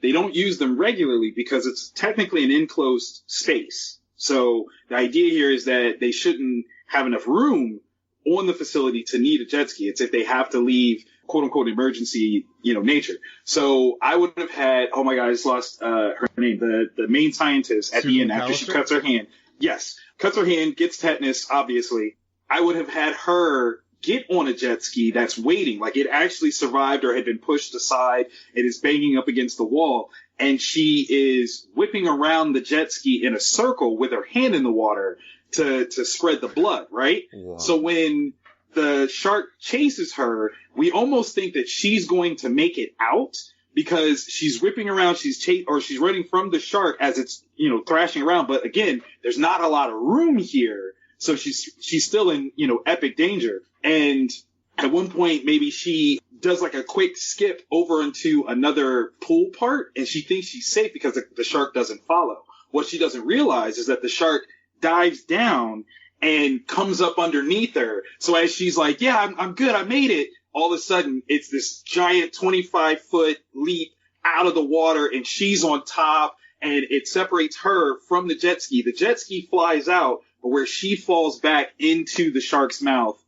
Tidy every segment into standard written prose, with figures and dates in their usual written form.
they don't use them regularly because it's technically an enclosed space. So the idea here is that they shouldn't have enough room on the facility to need a jet ski. It's if they have to leave, quote unquote, emergency, nature. So I would have had, oh my God, I just lost her name, the main scientist at the end after she cuts her hand. Yes, cuts her hand, gets tetanus, obviously. I would have had her get on a jet ski that's waiting, like it actually survived or had been pushed aside. It is banging up against the wall, and she is whipping around the jet ski in a circle with her hand in the water to spread the blood, right? Wow. So when the shark chases her, we almost think that she's going to make it out because she's whipping around, she's running from the shark as it's, thrashing around. But again, there's not a lot of room here. So she's still in, epic danger. And at one point, maybe she does like a quick skip over into another pool part, and she thinks she's safe because the shark doesn't follow. What she doesn't realize is that the shark dives down and comes up underneath her. So as she's like, yeah, I'm good, I made it, all of a sudden it's this giant 25-foot leap out of the water, and she's on top, and it separates her from the jet ski. The jet ski flies out, but where she falls back into the shark's mouth,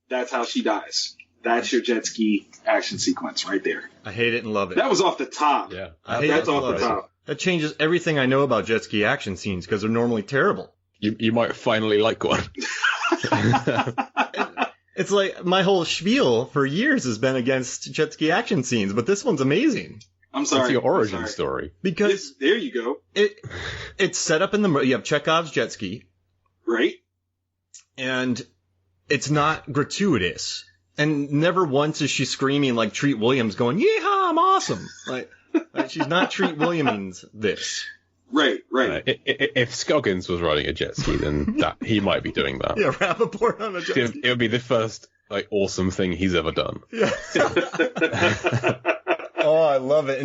that's how she dies. That's your jet ski action sequence right there. I hate it and love it. That was off the top. Yeah, that's off the top. That changes everything I know about jet ski action scenes because they're normally terrible. You might finally like one. It's like my whole spiel for years has been against jet ski action scenes, but this one's amazing. I'm sorry. It's your origin story. Because there you go. It's set up in you have Chekhov's jet ski. Right. And it's not gratuitous. And never once is she screaming like Treat Williams going, yeehaw, I'm awesome. Like she's not Treat Williams this. Right. If Scoggins was riding a jet ski, then he might be doing that. Yeah, Rappaport on a jet ski. It would be the first awesome thing he's ever done. Yeah. Oh, I love it.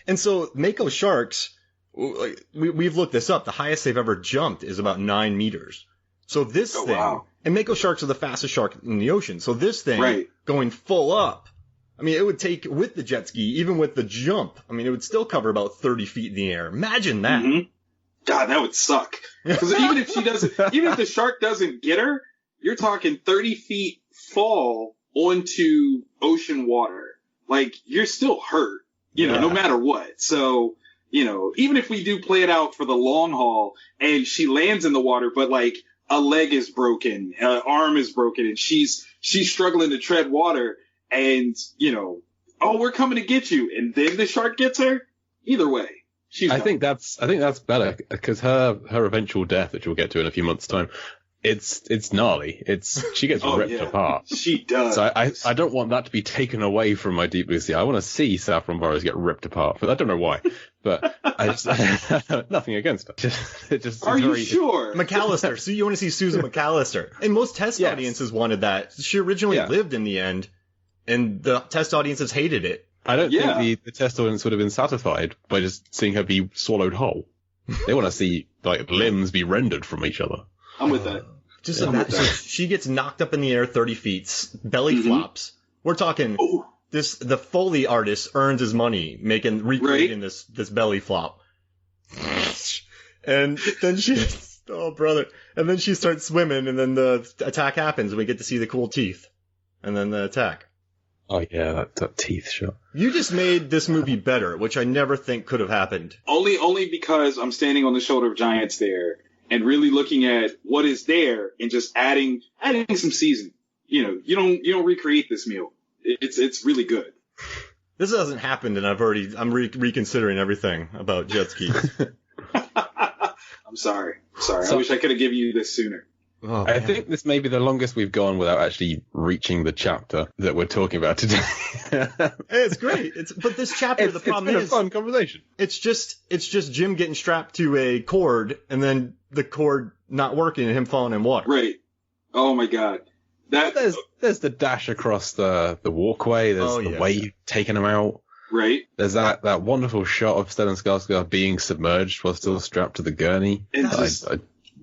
And so Mako sharks, we've looked this up. The highest they've ever jumped is about 9 meters. So this thing, wow. And Mako sharks are the fastest shark in the ocean. So this thing going full up, I mean, it would take, with the jet ski, even with the jump, I mean, it would still cover about 30 feet in the air. Imagine that. Mm-hmm. God, that would suck. Because even if the shark doesn't get her, you're talking 30 feet fall onto ocean water. Like, you're still hurt, no matter what. So, even if we do play it out for the long haul and she lands in the water, but like a leg is broken, an arm is broken, and she's struggling to tread water, and, we're coming to get you, and then the shark gets her. Either way, I think that's better, because her eventual death, which we'll get to in a few months' time, it's gnarly. She gets ripped apart. She does. So I don't want that to be taken away from my Deep Blue Sea. I want to see Saffron Burrows get ripped apart. But I don't know why. But I just nothing against her. Are you sure? McAllister. So you want to see Susan McAllister? And most test audiences wanted that. She originally lived in the end, and the test audiences hated it. I don't think the test audience would have been satisfied by just seeing her be swallowed whole. They want to see limbs be rendered from each other. I'm with that. Just imagine, so she gets knocked up in the air 30 feet, belly flops. We're talking the Foley artist earns his money recreating this belly flop. And then and then she starts swimming, and then the attack happens, and we get to see the cool teeth. And then the attack. Oh yeah, that teeth shot. You just made this movie better, which I never think could have happened. Only because I'm standing on the shoulder of giants there. And really looking at what is there and just adding some seasoning. You don't recreate this meal. It's really good. This hasn't happened, and I'm reconsidering everything about jet skis. I'm sorry. I wish I could have given you this sooner. Oh, I think this may be the longest we've gone without actually reaching the chapter that we're talking about today. It's great. But this chapter, the problem is, it's been a fun conversation. It's just Jim getting strapped to a cord, and then the cord not working, and him falling in water. Right. Oh my God. There's the dash across the walkway. There's the wave taking him out. Right. There's that wonderful shot of Stellan Skarsgård being submerged while still strapped to the gurney.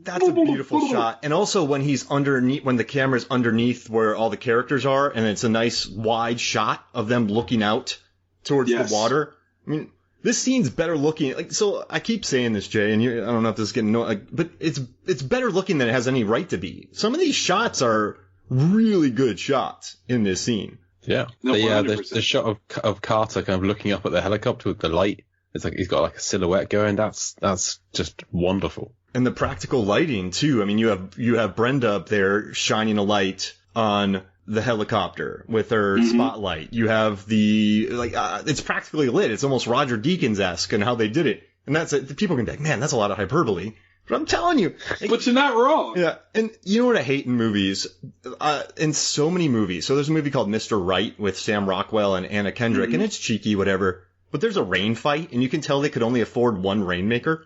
That's a beautiful shot. And also when he's underneath, when the camera's underneath where all the characters are, and it's a nice wide shot of them looking out towards the water. I mean, This scene's better looking. Like, so I keep saying this, Jay, and I don't know if this is getting but it's better looking than it has any right to be. Some of these shots are really good shots in this scene. Yeah. No, the shot of Carter kind of looking up at the helicopter with the light. It's like he's got like a silhouette going. That's just wonderful. And the practical lighting too. I mean, you have Brenda up there shining a light on the helicopter with her spotlight. You have it's practically lit. It's almost Roger Deakins-esque in how they did it. And that's it. People can be like, man, that's a lot of hyperbole. But I'm telling you. But you're not wrong. Yeah. And you know what I hate in movies? In so many movies. So there's a movie called Mr. Right with Sam Rockwell and Anna Kendrick, and it's cheeky, whatever. But there's a rain fight, and you can tell they could only afford one rainmaker.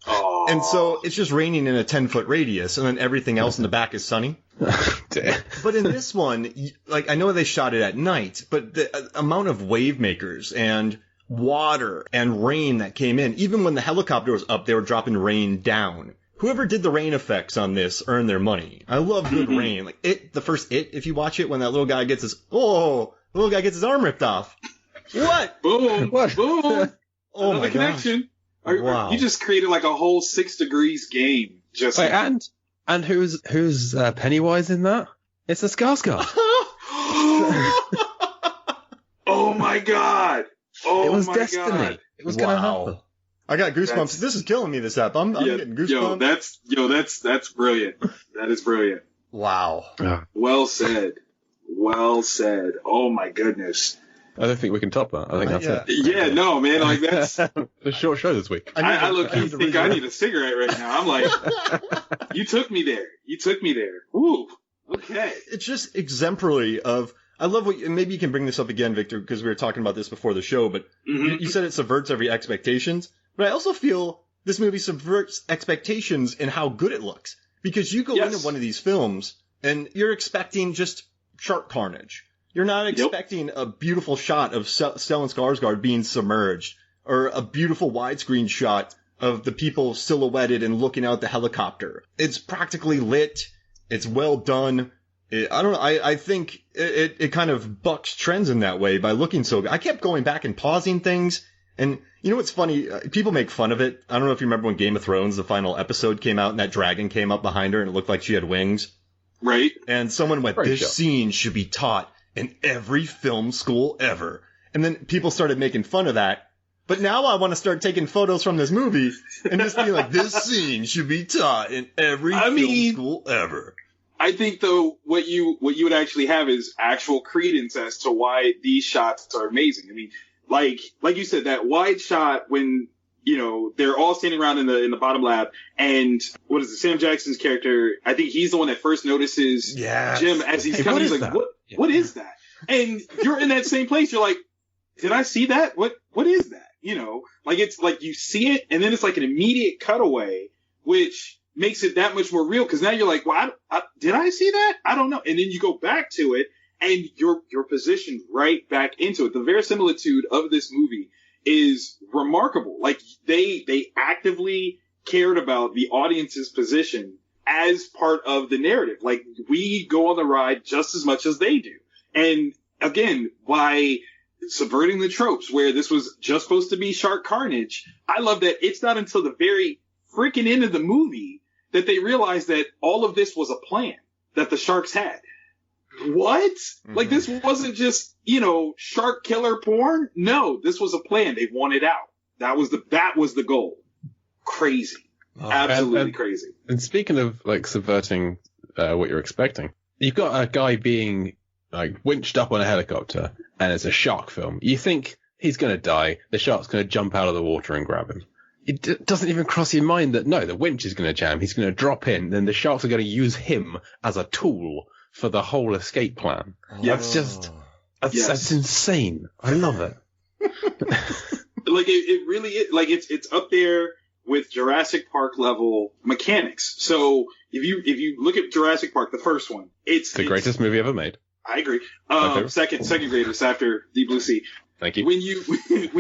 Oh. And so it's just raining in a 10-foot radius, and then everything else in the back is sunny. But in this one, like, I know they shot it at night, but the amount of wave makers and water and rain that came in, even when the helicopter was up, they were dropping rain down. Whoever did the rain effects on this earned their money. I love good rain. Like the first if you watch it, when that little guy gets his arm ripped off. What? Boom. What? Boom. Oh Another my connection. Wow. You just created like a whole 6 Degrees game. Just Wait, and who's Pennywise in that? It's a Skarsgård. Oh my God. Oh, it was my destiny. God. It was going to happen. I got goosebumps. This is killing me, this app. I'm getting goosebumps. That's brilliant. That is brilliant. Wow. Well said. Well said. Oh my goodness. I don't think we can top that. I think that's it. Yeah, no, man. Like that's a short show this week. I look-key think I need a cigarette right now. I'm like, you took me there. You took me there. Ooh. Okay. It's just exemplary of. I love what. Maybe you can bring this up again, Victor, because we were talking about this before the show. But you said it subverts every expectations. But I also feel this movie subverts expectations in how good it looks. Because you go into one of these films and you're expecting just shark carnage. You're not expecting a beautiful shot of Stellan Skarsgård being submerged, or a beautiful widescreen shot of the people silhouetted and looking out the helicopter. It's practically lit. It's well done. I don't know. I think it kind of bucks trends in that way by looking so good. I kept going back and pausing things. And you know what's funny? People make fun of it. I don't know if you remember when Game of Thrones, the final episode came out and that dragon came up behind her and it looked like she had wings. Right. And someone went, this scene should be taught in every film school ever. And then people started making fun of that. But now I want to start taking photos from this movie and just being like, this scene should be taught in every film school ever. I think, though, what you would actually have is actual credence as to why these shots are amazing. I mean, like you said, that wide shot when, you know, they're all standing around in the bottom lab, and what is it, Sam Jackson's character, I think he's the one that first notices Jim as he's coming. He's like, what is that? And you're in that same place. You're like, did I see that? What is that? You know, like it's like you see it, and then it's like an immediate cutaway, which makes it that much more real. Because now you're like, well, did I see that? I don't know. And then you go back to it, and you're positioned right back into it. The verisimilitude of this movie is remarkable. Like they actively cared about the audience's position as part of the narrative. Like we go on the ride just as much as they do. And again, by subverting the tropes where this was just supposed to be shark carnage, I love that it's not until the very freaking end of the movie that they realize that all of this was a plan that the sharks had. What? Mm-hmm. Like this wasn't just, shark killer porn? No, this was a plan. They wanted out. That was the goal. Crazy. Absolutely crazy. And speaking of like subverting what you're expecting, you've got a guy being like winched up on a helicopter and it's a shark film. You think he's going to die. The shark's going to jump out of the water and grab him. It doesn't even cross your mind that, no, the winch is going to jam. He's going to drop in. Then the sharks are going to use him as a tool for the whole escape plan. Yes. That's insane. I love it. Like it really is. Like it's up there with Jurassic Park level mechanics. So if you look at Jurassic Park, the first one, it's the greatest movie ever made. I agree. Second greatest after Deep Blue Sea. Thank you. When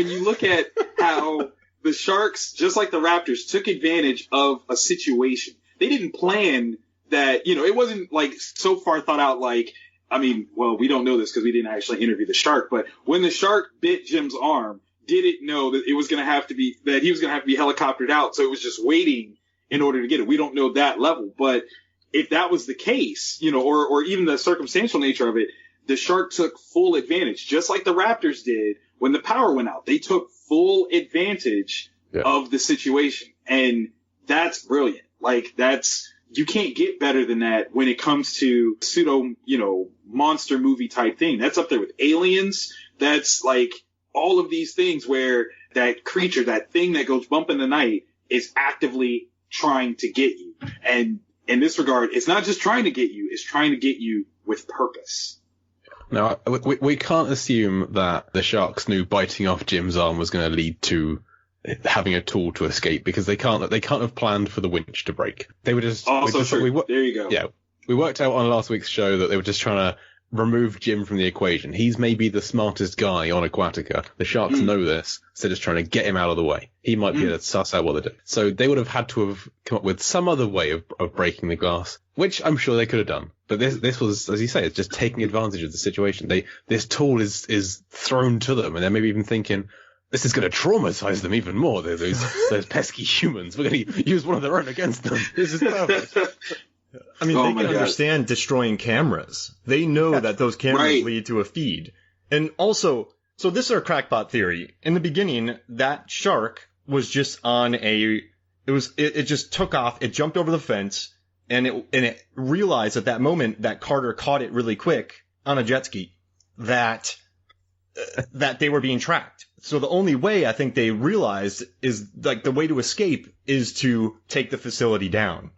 you look at how the sharks, just like the raptors, took advantage of a situation. They didn't plan that, it wasn't like so far thought out like, we don't know this because we didn't actually interview the shark, but when the shark bit Jim's arm, didn't know that it was going to have to be, that he was going to have to be helicoptered out. So it was just waiting in order to get it. We don't know that level, but if that was the case, you know, or even the circumstantial nature of it, the shark took full advantage, just like the Raptors did when the power went out. They took full advantage of the situation. And that's brilliant. Like, you can't get better than that when it comes to pseudo, you know, monster movie type thing. That's up there with Aliens. That's like all of these things where that creature, that thing that goes bump in the night, is actively trying to get you. And in this regard, it's not just trying to get you, it's trying to get you with purpose. Now, we can't assume that the sharks knew biting off Jim's arm was going to lead to having a tool to escape, because they can't have planned for the winch to break. They were just... Also true. There you go. Yeah. We worked out on last week's show that they were just trying to remove Jim from the equation. He's maybe the smartest guy on Aquatica. The sharks know this, so they're just trying to get him out of the way. He might be able to suss out what they're doing. So they would have had to have come up with some other way of breaking the glass, which I'm sure they could have done. But this was, as you say, it's just taking advantage of the situation. This tool is thrown to them, and they're maybe even thinking, this is going to traumatize them even more. Those pesky humans. We're going to use one of their own against them. This is perfect. I mean, they can understand destroying cameras. They know that those cameras lead to a feed. And also, so this is our crackpot theory. In the beginning, that shark was just on it just took off, it jumped over the fence, and it realized at that moment that Carter caught it really quick on a jet ski, that they were being tracked. So the only way I think they realized is, like, the way to escape is to take the facility down.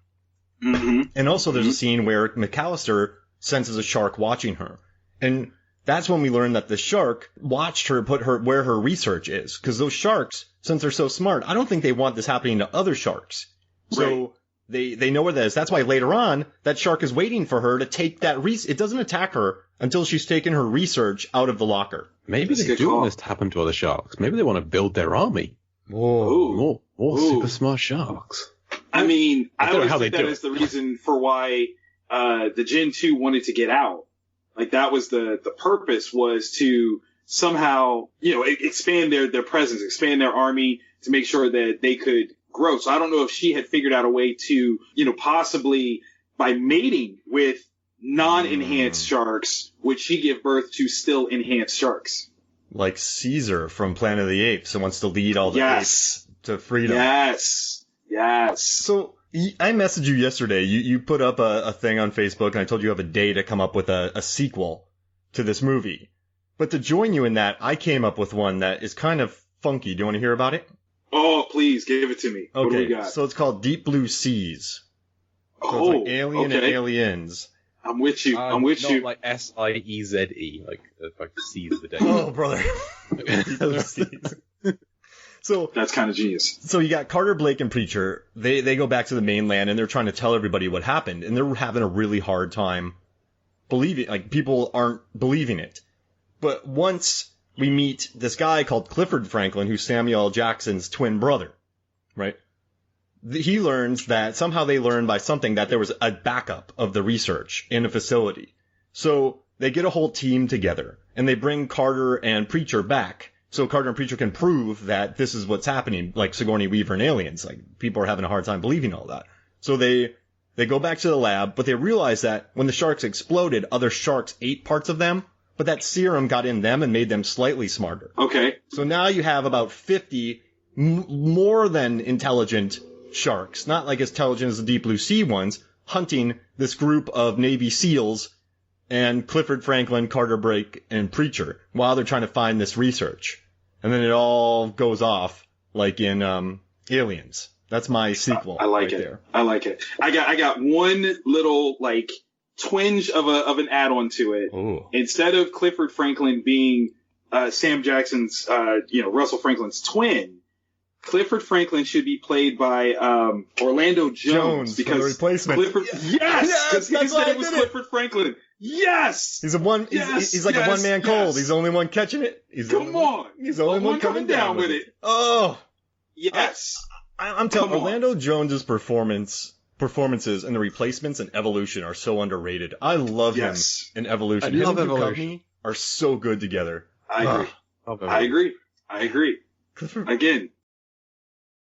Mm-hmm. And also there's a scene where McAllister senses a shark watching her. And that's when we learn that the shark watched her put her where her research is. Because those sharks, since they're so smart, I don't think they want this happening to other sharks. So they know where that is. That's why later on, that shark is waiting for her to take that it doesn't attack her until she's taken her research out of the locker. Maybe they do want this to happen to other sharks. Maybe they want to build their army. More super smart sharks. I mean, I always think that is the reason for why the Gen 2 wanted to get out. Like, that was the purpose, was to somehow, you know, expand their presence, expand their army to make sure that they could grow. So I don't know if she had figured out a way to, you know, possibly by mating with non-enhanced sharks, would she give birth to still enhanced sharks? Like Caesar from Planet of the Apes, who wants to lead all the apes to freedom. Yes. So I messaged you yesterday. You put up a thing on Facebook, and I told you have a day to come up with a sequel to this movie. But to join you in that, I came up with one that is kind of funky. Do you want to hear about it? Oh, please, give it to me. Okay, what do we got? So it's called Deep Blue Seas. So it's like Alien and Aliens. I'm with you. Not like SIEZE, like seize the day. Oh, brother. Deep Blue Seas. So that's kind of genius. So you got Carter, Blake, and Preacher. They go back to the mainland, and they're trying to tell everybody what happened, and they're having a really hard time believing. Like, people aren't believing it. But once we meet this guy called Clifford Franklin, who's Samuel L. Jackson's twin brother, right? He learns that somehow they learned by something that there was a backup of the research in a facility. So they get a whole team together, and they bring Carter and Preacher back. So Carter and Preacher can prove that this is what's happening, like Sigourney Weaver and Aliens. Like, people are having a hard time believing all that. So they go back to the lab, but they realize that when the sharks exploded, other sharks ate parts of them, but that serum got in them and made them slightly smarter. Okay. So now you have about 50 more than intelligent sharks, not like as intelligent as the Deep Blue Sea ones, hunting this group of Navy SEALs and Clifford Franklin, Carter, Blake, and Preacher while they're trying to find this research. And then it all goes off like in Aliens. That's my sequel. I like it. There. I like it. I got one little like twinge of an add-on to it. Ooh. Instead of Clifford Franklin being Sam Jackson's, Russell Franklin's twin, Clifford Franklin should be played by Orlando Jones because the replacement. Clifford, yes, because his name was Clifford Franklin. Yes, he's like a one-man cold. He's the only one catching it. He's the only one coming down with it. Oh, yes. I'm telling Orlando Jones's performances in The Replacements and Evolution are so underrated. I love him in Evolution. Him and Duchovny are so good together. I agree. Again,